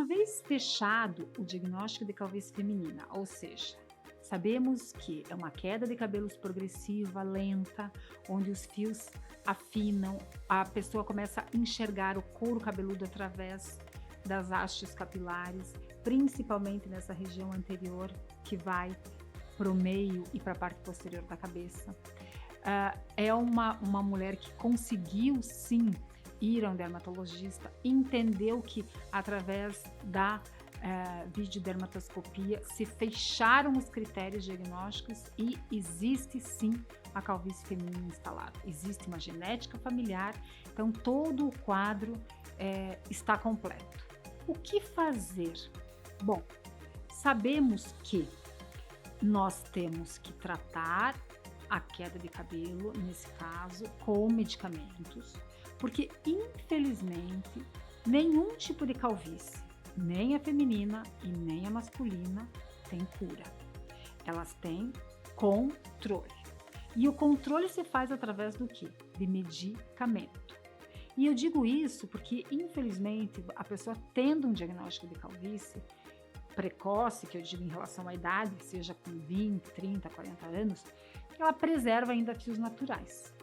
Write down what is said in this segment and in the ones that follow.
Uma vez fechado o diagnóstico de calvície feminina, ou seja, sabemos que é uma queda de cabelos progressiva, lenta, onde os fios afinam, a pessoa começa a enxergar o couro cabeludo através das hastes capilares, principalmente nessa região anterior que vai para o meio e para a parte posterior da cabeça. É uma mulher que conseguiu sim ir a um dermatologista, entendeu que através da videodermatoscopia se fecharam os critérios diagnósticos e existe sim a calvície feminina instalada. Existe uma genética familiar, então todo o quadro está completo. O que fazer? Bom, sabemos que nós temos que tratar a queda de cabelo, nesse caso, com medicamentos, porque infelizmente nenhum tipo de calvície, nem a feminina e nem a masculina, tem cura. Elas têm controle. E o controle se faz através do quê? De medicamento. E eu digo isso porque, infelizmente, a pessoa tendo um diagnóstico de calvície precoce, que eu digo em relação à idade, seja com 20, 30, 40 anos, ela preserva ainda fios naturais.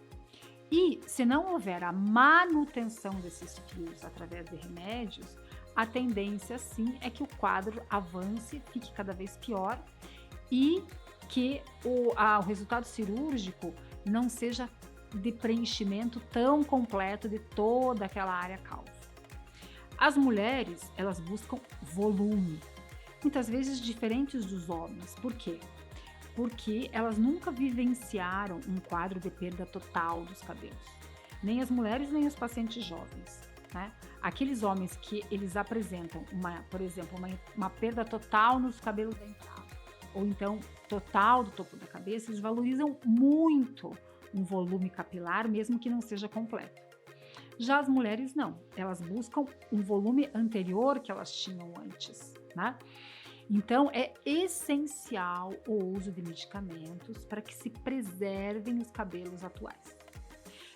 E se não houver a manutenção desses fios através de remédios, a tendência sim é que o quadro avance, fique cada vez pior e que o resultado cirúrgico não seja de preenchimento tão completo de toda aquela área calva. As mulheres, elas buscam volume, muitas vezes diferentes dos homens. Por quê? Porque elas nunca vivenciaram um quadro de perda total dos cabelos. Nem as mulheres, nem os pacientes jovens, né? Aqueles homens que eles apresentam, por exemplo, uma perda total nos cabelos da entrada, ou então total do topo da cabeça, eles valorizam muito um volume capilar, mesmo que não seja completo. Já as mulheres não, elas buscam um volume anterior que elas tinham antes, né? Então, é essencial o uso de medicamentos para que se preservem os cabelos atuais.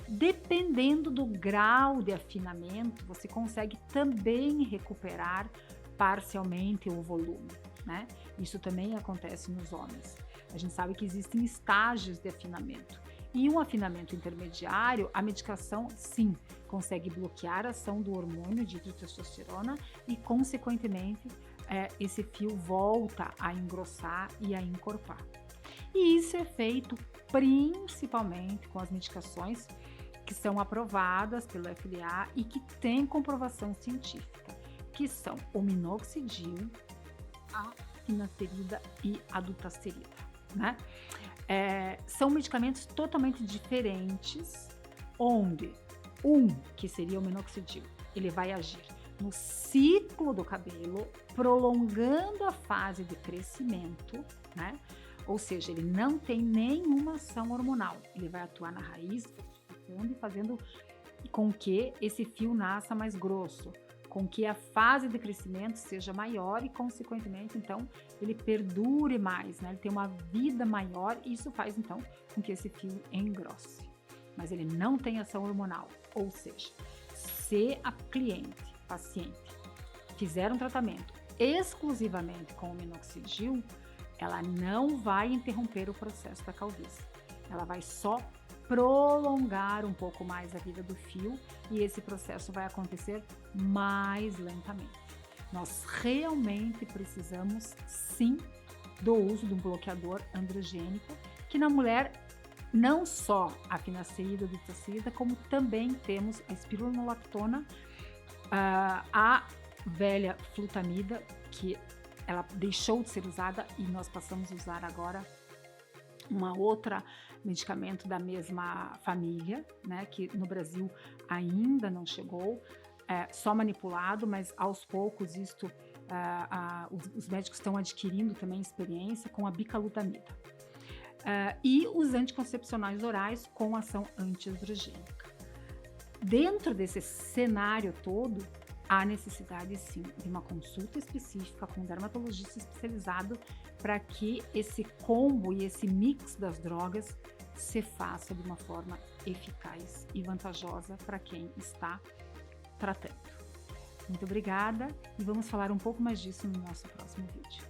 Dependendo do grau de afinamento, você consegue também recuperar parcialmente o volume, né? Isso também acontece nos homens. A gente sabe que existem estágios de afinamento. E um afinamento intermediário, a medicação, sim, consegue bloquear a ação do hormônio de testosterona e, consequentemente, esse fio volta a engrossar e a encorpar. E isso é feito principalmente com as medicações que são aprovadas pelo FDA e que têm comprovação científica, que são o minoxidil, a finasterida e a dutasterida, né? São medicamentos totalmente diferentes, onde que seria o minoxidil, ele vai agir no ciclo do cabelo, prolongando a fase de crescimento, né? Ou seja, ele não tem nenhuma ação hormonal, ele vai atuar na raiz, e fazendo com que esse fio nasça mais grosso, com que a fase de crescimento seja maior e, consequentemente, então, ele perdure mais, né? Ele tem uma vida maior e isso faz, então, com que esse fio engrosse. Mas ele não tem ação hormonal, ou seja, se a paciente, fizer um tratamento exclusivamente com o minoxidil, ela não vai interromper o processo da calvície. Ela vai só prolongar um pouco mais a vida do fio e esse processo vai acontecer mais lentamente. Nós realmente precisamos, sim, do uso de um bloqueador androgênico, que na mulher não só a finasterida ou dutasterida, como também temos a espironolactona, a velha flutamida, que ela deixou de ser usada e nós passamos a usar agora uma outra medicamento da mesma família, né, que no Brasil ainda não chegou, só manipulado, mas aos poucos os médicos estão adquirindo também experiência com a bicalutamida. E os anticoncepcionais orais com ação antiandrogênica. Dentro desse cenário todo, há necessidade sim de uma consulta específica com um dermatologista especializado para que esse combo e esse mix das drogas se faça de uma forma eficaz e vantajosa para quem está tratando. Muito obrigada e vamos falar um pouco mais disso no nosso próximo vídeo.